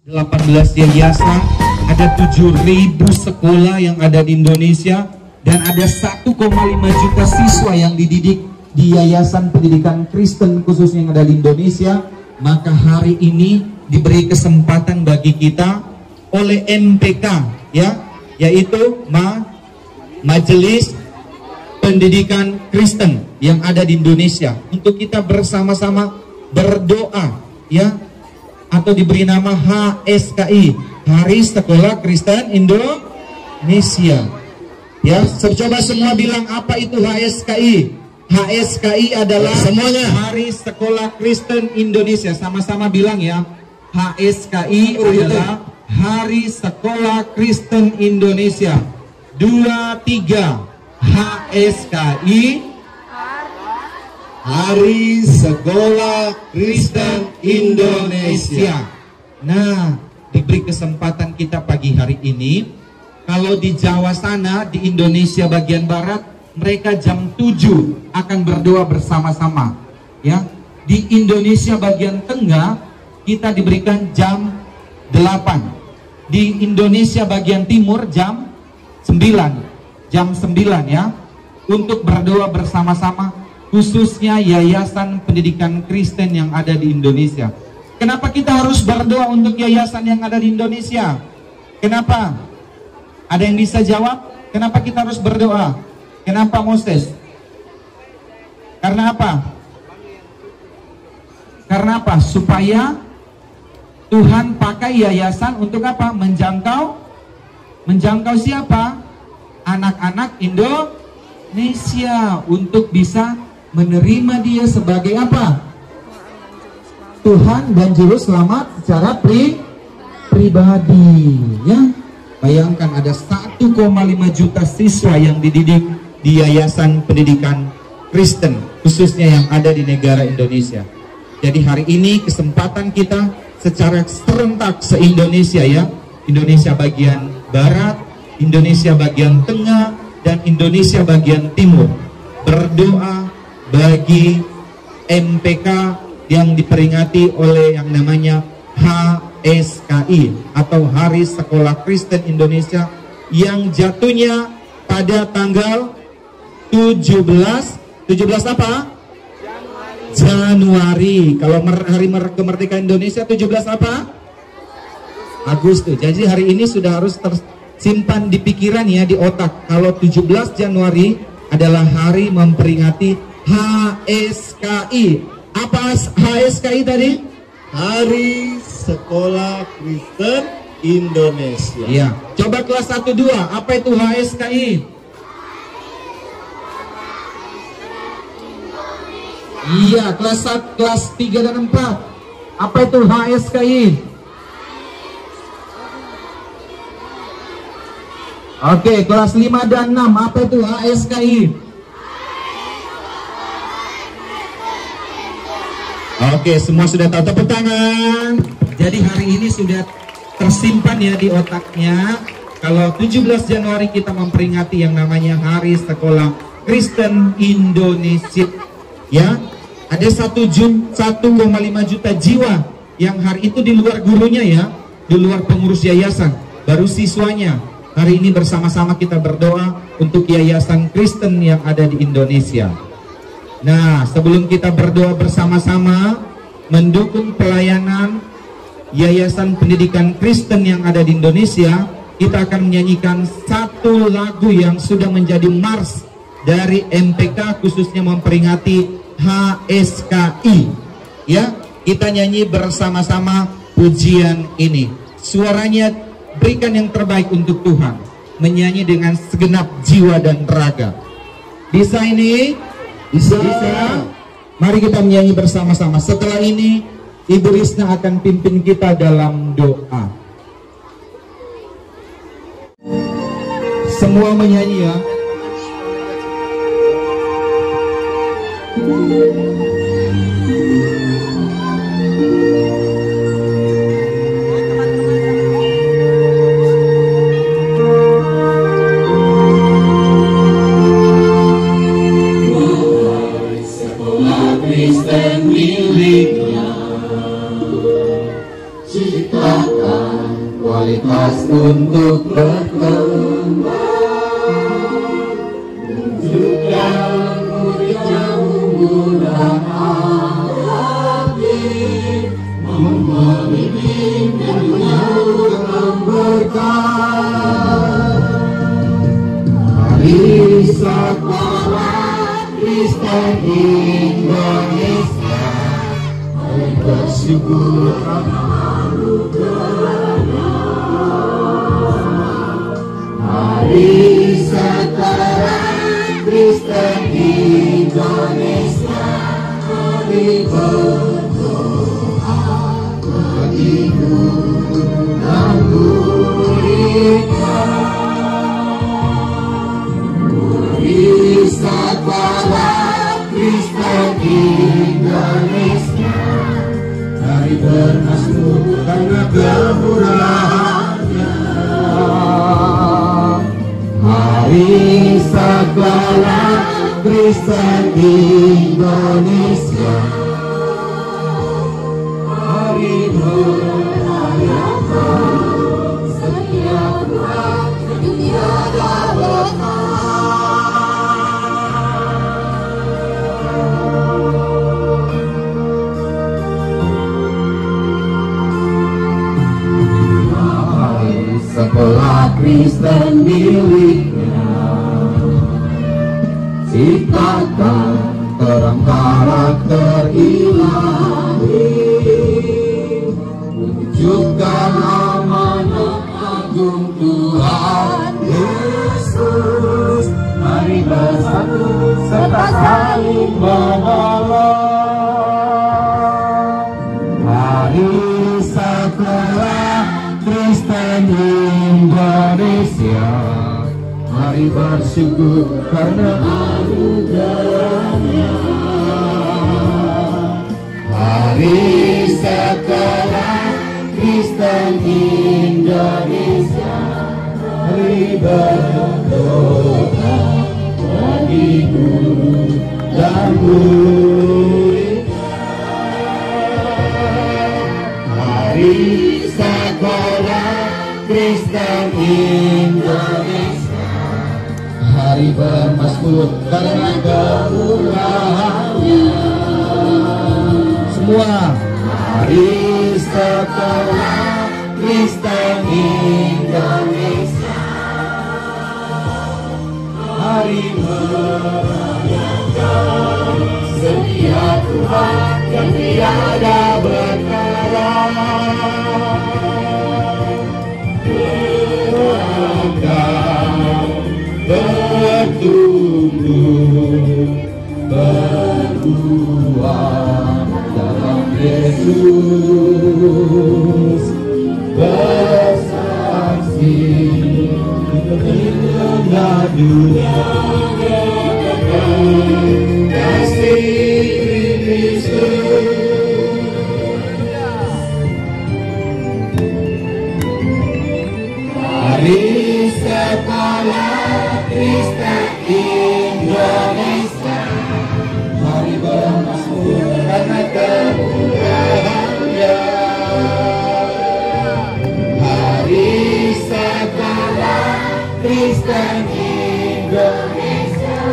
18 yayasan, ada 7.000 sekolah yang ada di Indonesia, dan ada 1,5 juta siswa yang dididik di yayasan pendidikan Kristen khususnya yang ada di Indonesia. Maka hari ini diberi kesempatan bagi kita oleh MPK, ya, yaitu Majelis Pendidikan Kristen yang ada di Indonesia, untuk kita bersama-sama berdoa, ya, atau diberi nama HSKI, Hari Sekolah Kristen Indonesia. Ya, coba semua bilang apa itu HSKI. HSKI adalah semuanya Hari Sekolah Kristen Indonesia. Sama-sama bilang ya. HSKI adalah Hari Sekolah Kristen Indonesia. 2, 3. HSKI, Hari Sekolah Kristen Indonesia. Nah, diberi kesempatan kita pagi hari ini. Kalau di Jawa sana, di Indonesia bagian barat, mereka jam 7 akan berdoa bersama-sama. Ya, di Indonesia bagian tengah kita diberikan jam 8. Di Indonesia bagian timur jam 9. Jam 9 ya, untuk berdoa bersama-sama, khususnya Yayasan Pendidikan Kristen yang ada di Indonesia. Kenapa kita harus berdoa untuk yayasan yang ada di Indonesia? Kenapa? Ada yang bisa jawab? Kenapa kita harus berdoa? Kenapa Moses? Karena apa? Karena apa? Supaya Tuhan pakai yayasan untuk apa? Menjangkau siapa? Anak-anak Indonesia, untuk bisa menerima dia sebagai apa? Tuhan dan Juru Selamat secara pribadi, ya. Bayangkan ada 1,5 juta siswa yang dididik di Yayasan Pendidikan Kristen khususnya yang ada di negara Indonesia. Jadi hari ini kesempatan kita secara serentak se-Indonesia, ya. Indonesia bagian barat, Indonesia bagian tengah, dan Indonesia bagian timur, berdoa bagi MPK yang diperingati oleh yang namanya HSKI atau Hari Sekolah Kristen Indonesia, yang jatuhnya pada tanggal 17 apa? Januari. Kalau hari kemerdekaan Indonesia 17 apa? Agustus. Jadi hari ini sudah harus tersimpan di pikiran, ya, di otak. Kalau 17 Januari adalah hari memperingati HSKI. Apa HSKI tadi? Hari Sekolah Kristen Indonesia. Iya. Coba kelas 1, 2. Apa itu HSKI? Iya, kelas 3 dan 4. Apa itu HSKI? Oke, kelas 5 dan 6. Apa itu HSKI? Oke, semua sudah tahu, tepuk tangan. Jadi hari ini sudah tersimpan, ya, di otaknya. Kalau 17 Januari kita memperingati yang namanya Hari Sekolah Kristen Indonesia, ya. Ada 1,5 juta jiwa yang hari itu di luar gurunya, ya, di luar pengurus yayasan, baru siswanya. Hari ini bersama-sama kita berdoa untuk yayasan Kristen yang ada di Indonesia. Nah, sebelum kita berdoa bersama-sama mendukung pelayanan Yayasan Pendidikan Kristen yang ada di Indonesia, kita akan menyanyikan satu lagu yang sudah menjadi mars dari MPK khususnya memperingati HSKI. Ya, kita nyanyi bersama-sama pujian ini. Suaranya berikan yang terbaik untuk Tuhan, menyanyi dengan segenap jiwa dan raga. Bisa ini? Bisa. Mari kita menyanyi bersama-sama. Setelah ini Ibu Risna akan pimpin kita dalam doa. Semua menyanyi, ya. Sekolah Kristen miliknya. Ciptakan kualitas untuk berkembang, tunjukkan muridnya unggul dan hati, membimbing dunia dalam berkah. Mari sekolah Kristen Indonesia, mari bersyukur karena anugerahnya. Mari sekolah Kristen Indonesia, mari berdoa bagi guru dan muridnya. Mari sekolah Kristen Indonesia, mari bermasmur karena kemurahannya. Mari sekolah Kristen Indonesia, mari merayakan setiap Tuhan yang tiada benar. Sekolah Kristen miliknya, ciptakan terang karakter ilahi, wujudkan amanat agung Tuhan Yesus. Mari bersatu serta saling menolong. Mari sekolah Kristen Indonesia, mari bersyukur karena anugerahnya. Mari sekolah Kristen Indonesia, mari berdoa bagi guru dan muridnya. Mari sekolah Kristen Indonesia, hari bermasmur karena kemurahannya. Semua, mari sekolah Kristen Indonesia, hari merayakan setiap Tuhan yang tiada berkara. Bertumbuh berbuah dalam Yesus, bersaksi mengenai dunia kasih Kristus. Mari sekolah Kristen Indonesia, mari bermasmur karena kemurahannya. Mari sekolah Kristen Indonesia,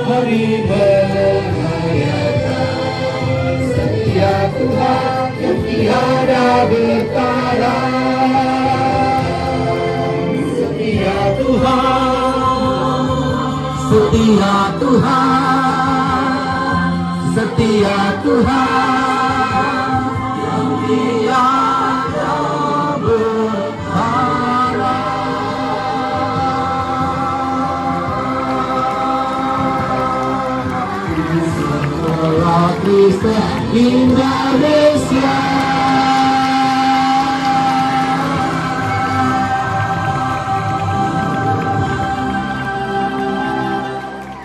mari merayakan setiap Tuhan yang tiada bertara. Setia Tuhan, setia Tuhan yang tiada bertara. Sekolah Kristen Indonesia.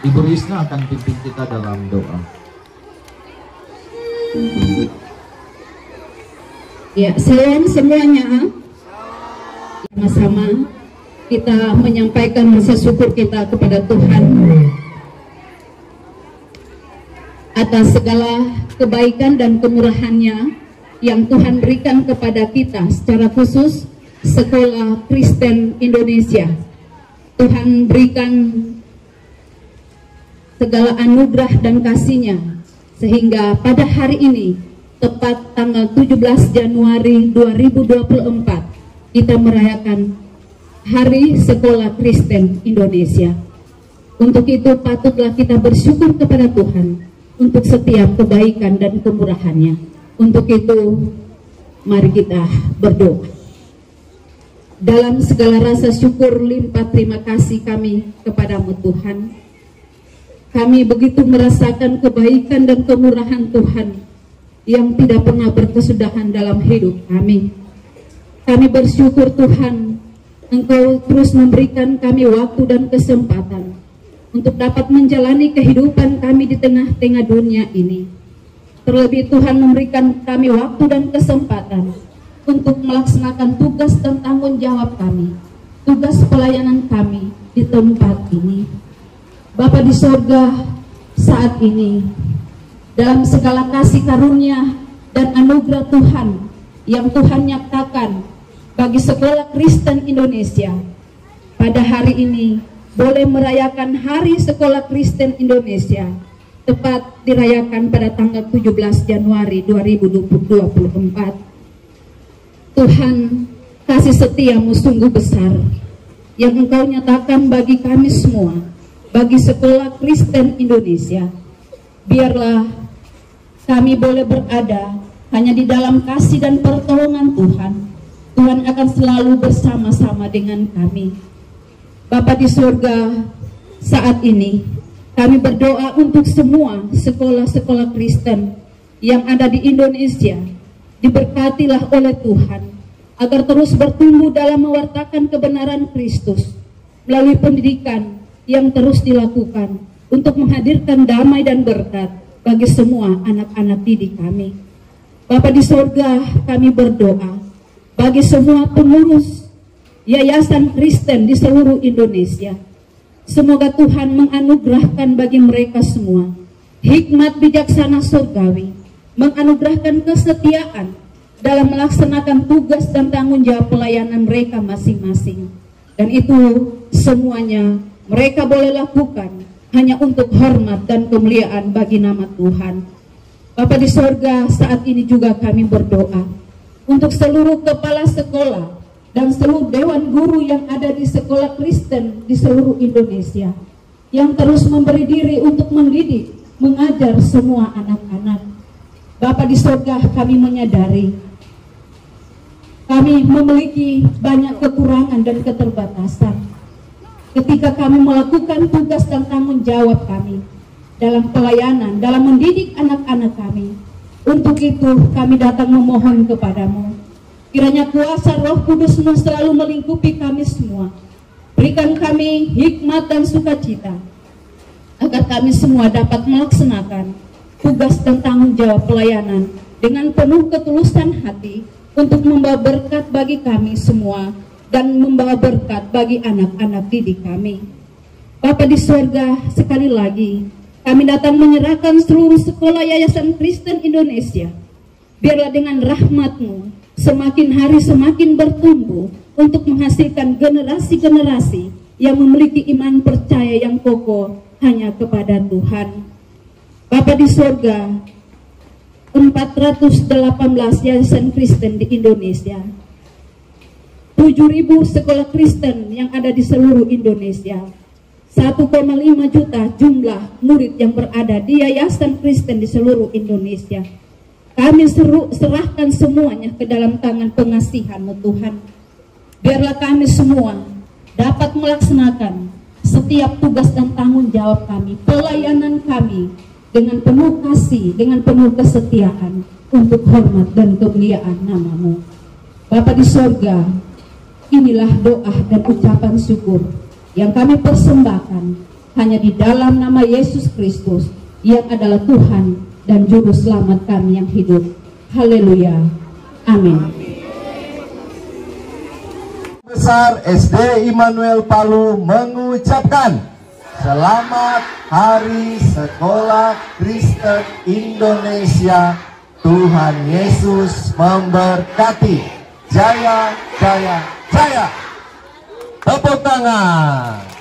Ibu Risna akan pimpin kita dalam doa. Ya, shalom semuanya. Sama-sama kita menyampaikan rasa syukur kita kepada Tuhan atas segala kebaikan dan kemurahan-Nya yang Tuhan berikan kepada kita, secara khusus Sekolah Kristen Indonesia. Tuhan berikan segala anugerah dan kasih-Nya, sehingga pada hari ini, tepat tanggal 17 Januari 2024, kita merayakan Hari Sekolah Kristen Indonesia. Untuk itu patutlah kita bersyukur kepada Tuhan untuk setiap kebaikan dan kemurahan-Nya. Untuk itu mari kita berdoa. Dalam segala rasa syukur limpah terima kasih kami kepadamu Tuhan. Kami begitu merasakan kebaikan dan kemurahan Tuhan yang tidak pernah berkesudahan dalam hidup kami. Kami bersyukur Tuhan, Engkau terus memberikan kami waktu dan kesempatan untuk dapat menjalani kehidupan kami di tengah-tengah dunia ini. Terlebih Tuhan memberikan kami waktu dan kesempatan untuk melaksanakan tugas dan tanggung jawab kami, tugas pelayanan kami di tempat ini. Bapa di sorga, saat ini dalam segala kasih karunia dan anugerah Tuhan yang Tuhan nyatakan bagi Sekolah Kristen Indonesia, pada hari ini boleh merayakan Hari Sekolah Kristen Indonesia, tepat dirayakan pada tanggal 17 Januari 2024. Tuhan, kasih setiamu sungguh besar yang Engkau nyatakan bagi kami semua, bagi Sekolah Kristen Indonesia. Biarlah kami boleh berada hanya di dalam kasih dan pertolongan Tuhan. Tuhan akan selalu bersama-sama dengan kami. Bapa di surga, saat ini kami berdoa untuk semua sekolah-sekolah Kristen yang ada di Indonesia. Diberkatilah oleh Tuhan agar terus bertumbuh dalam mewartakan kebenaran Kristus melalui pendidikan yang terus dilakukan untuk menghadirkan damai dan berkat bagi semua anak-anak didik kami. Bapa di surga, kami berdoa bagi semua pengurus yayasan Kristen di seluruh Indonesia. Semoga Tuhan menganugerahkan bagi mereka semua hikmat bijaksana surgawi, menganugerahkan kesetiaan dalam melaksanakan tugas dan tanggung jawab pelayanan mereka masing-masing. Dan itu semuanya mereka boleh lakukan hanya untuk hormat dan kemuliaan bagi nama Tuhan. Bapa di sorga, saat ini juga kami berdoa untuk seluruh kepala sekolah dan seluruh dewan guru yang ada di sekolah Kristen di seluruh Indonesia, yang terus memberi diri untuk mendidik, mengajar semua anak-anak. Bapa di sorga, kami menyadari kami memiliki banyak kekurangan dan keterbatasan ketika kami melakukan tugas dan tanggung jawab kami dalam pelayanan, dalam mendidik anak-anak kami. Untuk itu kami datang memohon kepadamu, kiranya kuasa Roh Kudus-Mu selalu melingkupi kami semua. Berikan kami hikmat dan sukacita agar kami semua dapat melaksanakan tugas dan tanggung jawab pelayanan dengan penuh ketulusan hati untuk membawa berkat bagi kami semua dan membawa berkat bagi anak-anak didik kami. Bapa di surga, sekali lagi kami datang menyerahkan seluruh sekolah Yayasan Kristen Indonesia. Biarlah dengan rahmat-Mu semakin hari semakin bertumbuh untuk menghasilkan generasi-generasi yang memiliki iman percaya yang kokoh hanya kepada Tuhan. Bapa di surga, 418 Yayasan Kristen di Indonesia, 7.000 sekolah Kristen yang ada di seluruh Indonesia, 1,5 juta jumlah murid yang berada di Yayasan Kristen di seluruh Indonesia. Kami serahkan semuanya ke dalam tangan pengasihan-Mu Tuhan. Biarlah kami semua dapat melaksanakan setiap tugas dan tanggung jawab kami, pelayanan kami dengan penuh kasih, dengan penuh kesetiaan untuk hormat dan kemuliaan nama-Mu. Bapa di sorga, inilah doa dan ucapan syukur yang kami persembahkan hanya di dalam nama Yesus Kristus yang adalah Tuhan dan Juru Selamat kami yang hidup. Haleluya. Amin. Besar SD Immanuel Palu mengucapkan Selamat Hari Sekolah Kristen Indonesia. Tuhan Yesus memberkati. Jaya, jaya, jaya. Tepuk tangan.